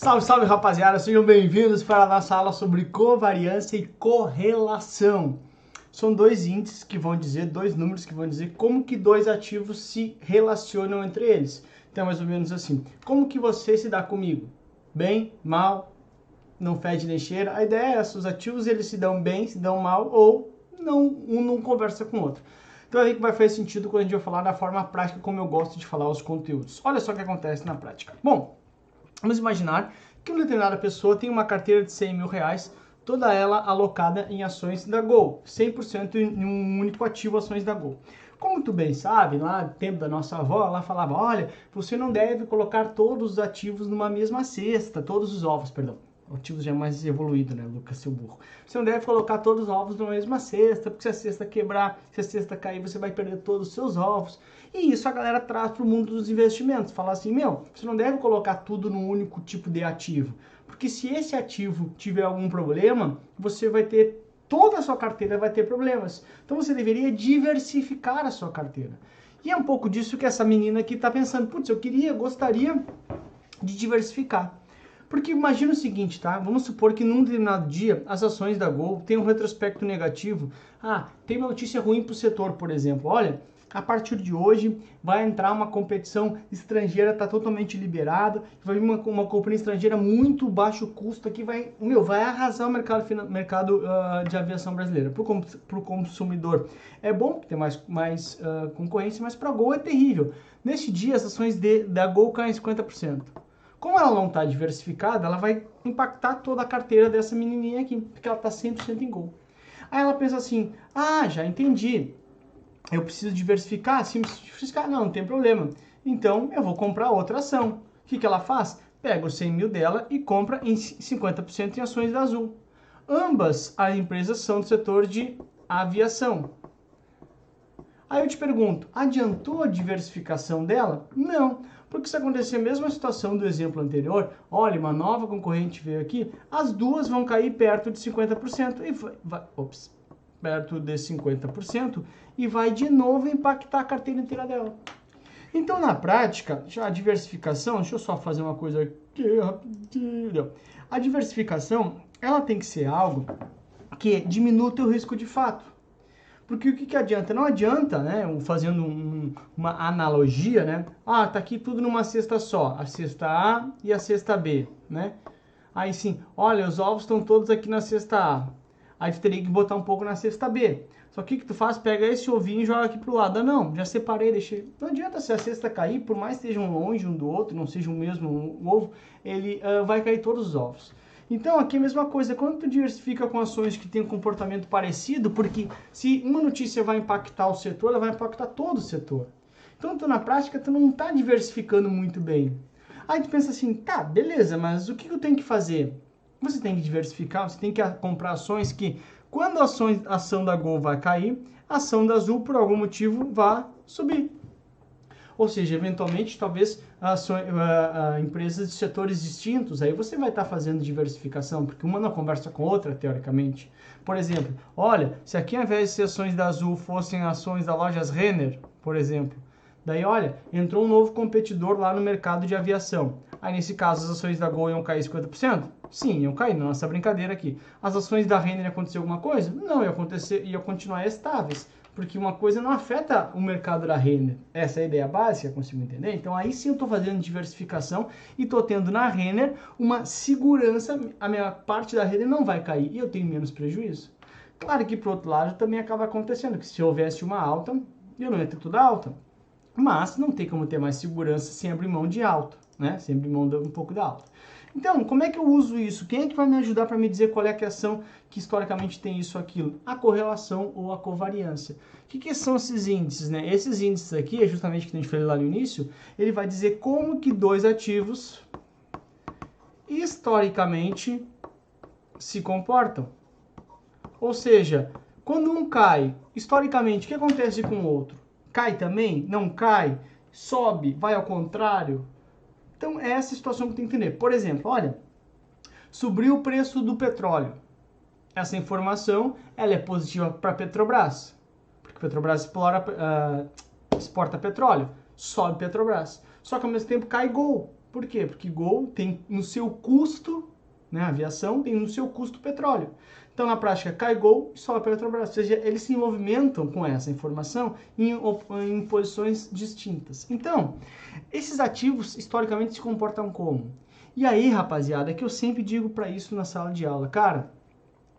Salve, salve rapaziada, sejam bem-vindos para a nossa aula sobre covariância e correlação. São dois índices que vão dizer, dois números que vão dizer como que dois ativos se relacionam entre eles. Então, mais ou menos assim, como que você se dá comigo? Bem, mal, não fede nem cheira? A ideia é essa, os ativos eles se dão bem, se dão mal ou não, um não conversa com o outro. Então aí que vai fazer sentido quando a gente vai falar da forma prática como eu gosto de falar os conteúdos. Olha só o que acontece na prática. Bom, vamos imaginar que uma determinada pessoa tem uma carteira de 100 mil reais, toda ela alocada em ações da Gol, 100% em um único ativo, ações da Gol. Como tu bem sabe, lá no tempo da nossa avó, ela falava, olha, você não deve colocar todos os ativos numa mesma cesta, todos os ovos, perdão. O ativo já é mais evoluído, né, Lucas, seu burro. Você não deve colocar todos os ovos numa mesma cesta, porque se a cesta quebrar, se a cesta cair, você vai perder todos os seus ovos. E isso a galera traz para o mundo dos investimentos. Fala assim, você não deve colocar tudo num único tipo de ativo. Porque se esse ativo tiver algum problema, você vai ter, toda a sua carteira vai ter problemas. Então você deveria diversificar a sua carteira. E é um pouco disso que essa menina aqui está pensando. Putz, gostaria de diversificar. Porque imagina o seguinte, tá? Vamos supor que num determinado dia as ações da Gol têm um retrospecto negativo. Tem uma notícia ruim para o setor, por exemplo. Olha, a partir de hoje vai entrar uma competição estrangeira, está totalmente liberada, vai vir uma companhia estrangeira muito baixo custo que vai arrasar o mercado de aviação brasileira. Para o consumidor é bom porque tem mais concorrência, mas para a Gol é terrível. Neste dia as ações da Gol caem 50%. Como ela não está diversificada, ela vai impactar toda a carteira dessa menininha aqui, porque ela está 100% em Gol. Aí ela pensa assim, já entendi, eu preciso diversificar? Sim, preciso diversificar, não tem problema. Então, eu vou comprar outra ação. O que ela faz? Pega os 100 mil dela e compra em 50% em ações da Azul. Ambas as empresas são do setor de aviação. Aí eu te pergunto, adiantou a diversificação dela? Não, porque se acontecer a mesma situação do exemplo anterior, olha, uma nova concorrente veio aqui, as duas vão cair perto de 50% perto de 50% e vai de novo impactar a carteira inteira dela. Então, na prática, a diversificação, deixa eu só fazer uma coisa aqui rapidinho. A diversificação, ela tem que ser algo que diminua o teu risco de fato. Porque o que adianta? Não adianta, né, fazendo uma analogia, né? Tá aqui tudo numa cesta só, a cesta A e a cesta B, né? Aí sim, olha, os ovos estão todos aqui na cesta A. Aí tu teria que botar um pouco na cesta B. Só que o que tu faz? Pega esse ovinho e joga aqui pro lado. Não, já separei, deixei. Não adianta se a cesta cair, por mais que estejam longe um do outro, não seja o mesmo ovo, ele vai cair todos os ovos. Então, aqui é a mesma coisa, quando tu diversifica com ações que têm um comportamento parecido, porque se uma notícia vai impactar o setor, ela vai impactar todo o setor. Então, na prática, tu não está diversificando muito bem. Aí tu pensa assim, tá, beleza, mas o que eu tenho que fazer? Você tem que diversificar, você tem que comprar ações que, quando a ação da Gol vai cair, a ação da Azul, por algum motivo, vai subir. Ou seja, eventualmente, talvez empresas de setores distintos, aí você vai estar fazendo diversificação, porque uma não conversa com a outra, teoricamente. Por exemplo, olha, se aqui ao invés de ser ações da Azul fossem ações da Lojas Renner, por exemplo, daí olha, entrou um novo competidor lá no mercado de aviação. Aí nesse caso as ações da Gol iam cair 50%? Sim, iam cair, na nossa brincadeira aqui. As ações da Renner iam acontecer alguma coisa? Não, iam continuar estáveis. Porque uma coisa não afeta o mercado da Renner. Essa é a ideia básica, consigo entender? Então aí sim eu estou fazendo diversificação e estou tendo na Renner uma segurança, a minha parte da Renner não vai cair e eu tenho menos prejuízo. Claro que por outro lado também acaba acontecendo, que se houvesse uma alta, eu não ia ter tudo alta. Mas não tem como ter mais segurança sem abrir mão de alta, né? Sem abrir mão de um pouco da alta. Então, como é que eu uso isso? Quem é que vai me ajudar para me dizer qual é a ação que historicamente tem isso ou aquilo? A correlação ou a covariância. O que são esses índices, né? Esses índices aqui, é justamente o que a gente falou lá no início, ele vai dizer como que dois ativos historicamente se comportam. Ou seja, quando um cai, historicamente, o que acontece com o outro? Cai também? Não cai? Sobe? Vai ao contrário? Então, é essa situação que tem que entender. Por exemplo, olha, subiu o preço do petróleo. Essa informação, ela é positiva para a Petrobras, porque a Petrobras exporta petróleo, sobe Petrobras. Só que ao mesmo tempo cai Gol. Por quê? Porque Gol tem no seu custo, né, a aviação tem no seu custo petróleo. Então, na prática, cai Gol e sobe a Petrobras. Ou seja, eles se movimentam com essa informação em posições distintas. Então, esses ativos, historicamente, se comportam como? E aí, rapaziada, é que eu sempre digo para isso na sala de aula. Cara,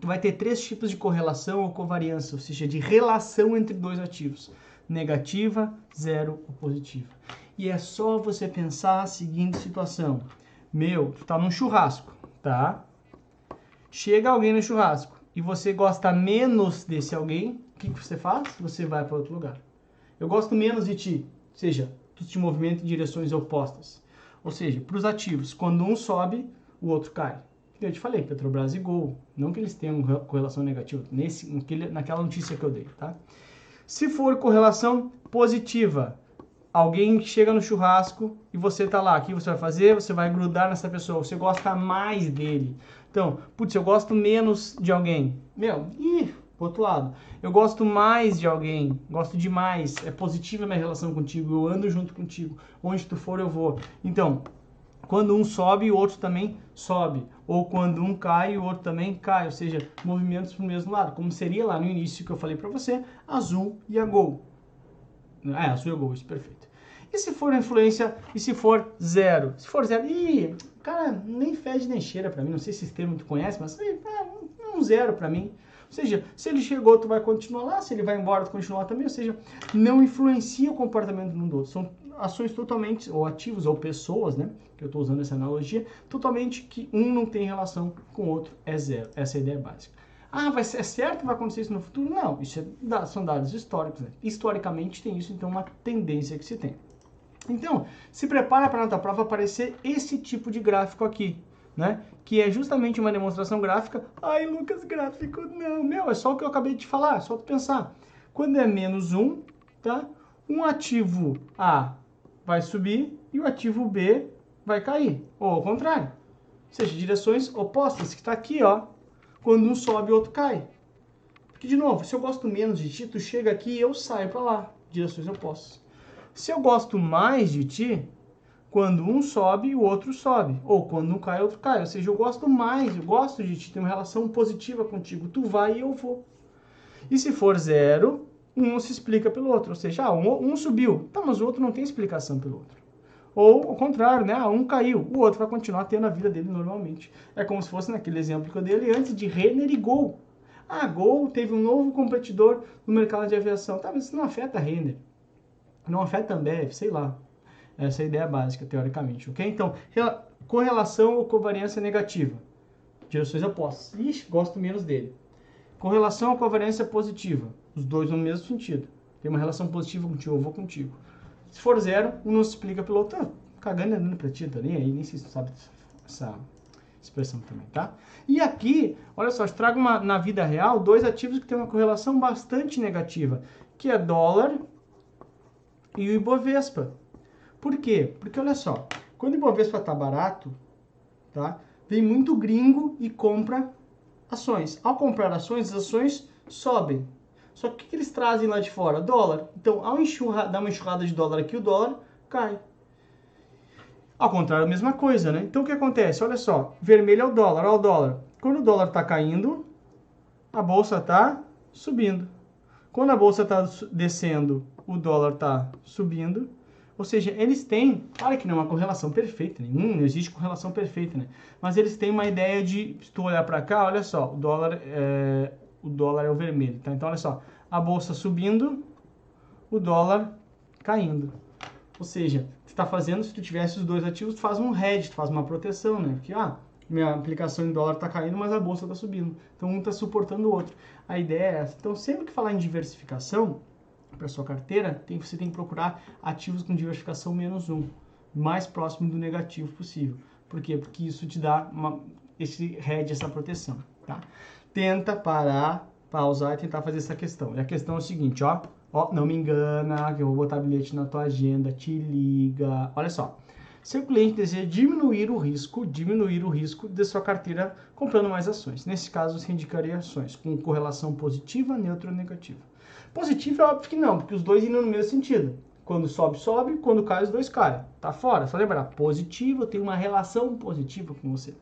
tu vai ter 3 tipos de correlação ou covariância, ou seja, de relação entre dois ativos. Negativa, zero ou positiva. E é só você pensar a seguinte situação. Meu, tu tá num churrasco, tá? Chega alguém no churrasco e você gosta menos desse alguém, o que você faz? Você vai para outro lugar. Eu gosto menos de ti, ou seja, tu te movimenta em direções opostas. Ou seja, para os ativos, quando um sobe, o outro cai. Eu te falei, Petrobras e Gol, não que eles tenham correlação negativa, naquela notícia que eu dei, tá? Se for correlação positiva, alguém chega no churrasco e você tá lá, o que você vai fazer? Você vai grudar nessa pessoa, você gosta mais dele. Então, putz, eu gosto menos de alguém. Pro outro lado, eu gosto mais de alguém, gosto demais, é positiva a minha relação contigo, eu ando junto contigo, onde tu for eu vou. Então, quando um sobe, o outro também sobe. Ou quando um cai, o outro também cai. Ou seja, movimentos para o mesmo lado. Como seria lá no início que eu falei para você, azul e a Gol. Azul e a Gol, isso, perfeito. E se for influência, e se for zero? Se for zero, cara, nem fede nem cheira para mim. Não sei se esse termo tu conhece, mas um zero para mim. Ou seja, se ele chegou, tu vai continuar lá. Se ele vai embora, tu continua lá também. Ou seja, não influencia o comportamento de um do outro. São ações totalmente, ou ativos, ou pessoas, né? Que eu estou usando essa analogia, totalmente que um não tem relação com o outro, é zero. Essa é a ideia básica. É certo que vai acontecer isso no futuro? Não, isso são dados históricos, né? Historicamente tem isso, então, uma tendência que se tem. Então, se prepara para na tua prova aparecer esse tipo de gráfico aqui, né? Que é justamente uma demonstração gráfica. Ai, Lucas, gráfico, não, é só o que eu acabei de falar, é só tu pensar. Quando é menos 1, tá? Um ativo A vai subir e o ativo B vai cair, ou ao contrário. Ou seja, direções opostas, que está aqui, ó. Quando um sobe, o outro cai. Porque, de novo, se eu gosto menos de ti, tu chega aqui e eu saio para lá, direções opostas. Se eu gosto mais de ti, quando um sobe, o outro sobe. Ou quando um cai, o outro cai. Ou seja, eu gosto de ti, tenho uma relação positiva contigo. Tu vai e eu vou. E se for zero, um se explica pelo outro. Ou seja, um subiu, tá, mas o outro não tem explicação pelo outro. Ou ao contrário, né? Um caiu, o outro vai continuar tendo a vida dele normalmente. É como se fosse naquele exemplo que eu dei ali antes de Renner e Gol. Gol teve um novo competidor no mercado de aviação. Tá, mas isso não afeta a Renner. Não afeta a Ambev, sei lá. Essa é a ideia básica, teoricamente, ok? Então, correlação ou covariância negativa. Direções opostas. Ixi, gosto menos dele. Correlação ou covariância positiva. Os dois no mesmo sentido. Tem uma relação positiva contigo, eu vou contigo. Se for zero, um não se explica pelo outro. Cagando e andando pra ti, tá nem aí, nem sei se tu sabe essa expressão também, tá? E aqui, olha só, eu trago na vida real 2 ativos que têm uma correlação bastante negativa, que é dólar e o Ibovespa. Por quê? Porque, olha só, quando o Ibovespa tá barato, tá? Vem muito gringo e compra ações. Ao comprar ações, as ações sobem. Só que o que eles trazem lá de fora? Dólar. Então, ao dar uma enxurrada de dólar aqui, o dólar cai. Ao contrário, a mesma coisa, né? Então, o que acontece? Olha só, vermelho é o dólar. Olha o dólar. Quando o dólar está caindo, a bolsa está subindo. Quando a bolsa está descendo, o dólar está subindo. Ou seja, eles têm, claro que não é uma correlação perfeita, não existe correlação perfeita, né? Mas eles têm uma ideia de, se tu olhar para cá, olha só, o dólar é o vermelho, tá? Então, olha só, a bolsa subindo, o dólar caindo. Ou seja, tu está fazendo, se tu tivesse os dois ativos, tu faz um hedge, tu faz uma proteção, né? Porque, minha aplicação em dólar está caindo, mas a bolsa está subindo. Então, um está suportando o outro. A ideia é essa. Então, sempre que falar em diversificação, para sua carteira, você tem que procurar ativos com diversificação menos 1, mais próximo do negativo possível. Por quê? Porque isso te dá esse hedge, essa proteção, tá? Tenta parar, pausar e tentar fazer essa questão. E a questão é o seguinte, ó, não me engana, que eu vou botar bilhete na tua agenda, te liga. Olha só, seu cliente deseja diminuir o risco de sua carteira comprando mais ações. Nesse caso, você indicaria ações com correlação positiva, neutra ou negativa. Positivo é óbvio que não, porque os dois indo no mesmo sentido. Quando sobe, sobe. Quando cai, os dois caem. Tá fora. Só lembrar, positivo, eu tenho uma relação positiva com você.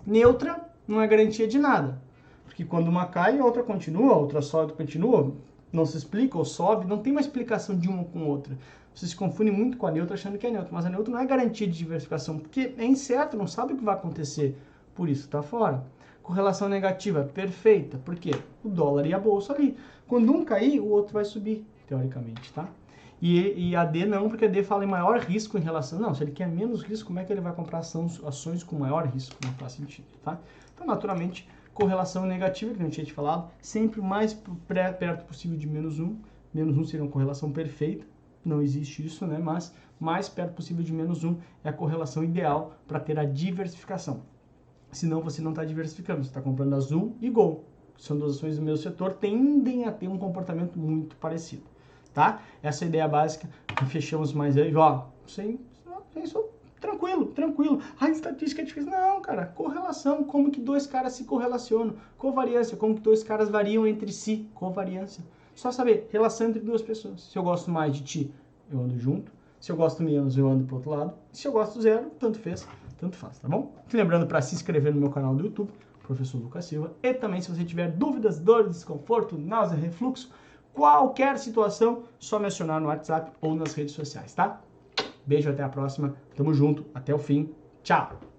Neutra não é garantia de nada. Porque quando uma cai, a outra continua, a outra sobe, continua. Não se explica, ou sobe. Não tem uma explicação de uma com outra. Você se confunde muito com a neutra achando que é neutra. Mas a neutra não é garantia de diversificação. Porque é incerto, não sabe o que vai acontecer. Por isso tá fora. Correlação negativa, perfeita. Por quê? O dólar e a bolsa ali. Quando um cair, o outro vai subir, teoricamente, tá? E a D não, porque a D fala em maior risco em relação... Não, se ele quer menos risco, como é que ele vai comprar ações com maior risco? Não faz sentido, tá? Então, naturalmente, correlação negativa, que a gente tinha falado, sempre o mais perto possível de menos 1. Menos 1 seria uma correlação perfeita. Não existe isso, né? Mas mais perto possível de menos 1 é a correlação ideal para ter a diversificação. Senão você não está diversificando, você está comprando Azul e Gol. São duas ações do mesmo setor, tendem a ter um comportamento muito parecido, tá? Essa é a ideia básica, fechamos mais aí, ó, sem tranquilo. A estatística é difícil. Não, cara, correlação, como que dois caras se correlacionam. Covariância, como que dois caras variam entre si. Covariância. Só saber, relação entre duas pessoas. Se eu gosto mais de ti, eu ando junto. Se eu gosto menos, eu ando pro outro lado. Se eu gosto zero, tanto fez. Tanto faz, tá bom? E lembrando para se inscrever no meu canal do YouTube, Professor Lucas Silva, e também se você tiver dúvidas, dores, desconforto, náusea, refluxo, qualquer situação, só me acionar no WhatsApp ou nas redes sociais, tá? Beijo, até a próxima, tamo junto, até o fim, tchau!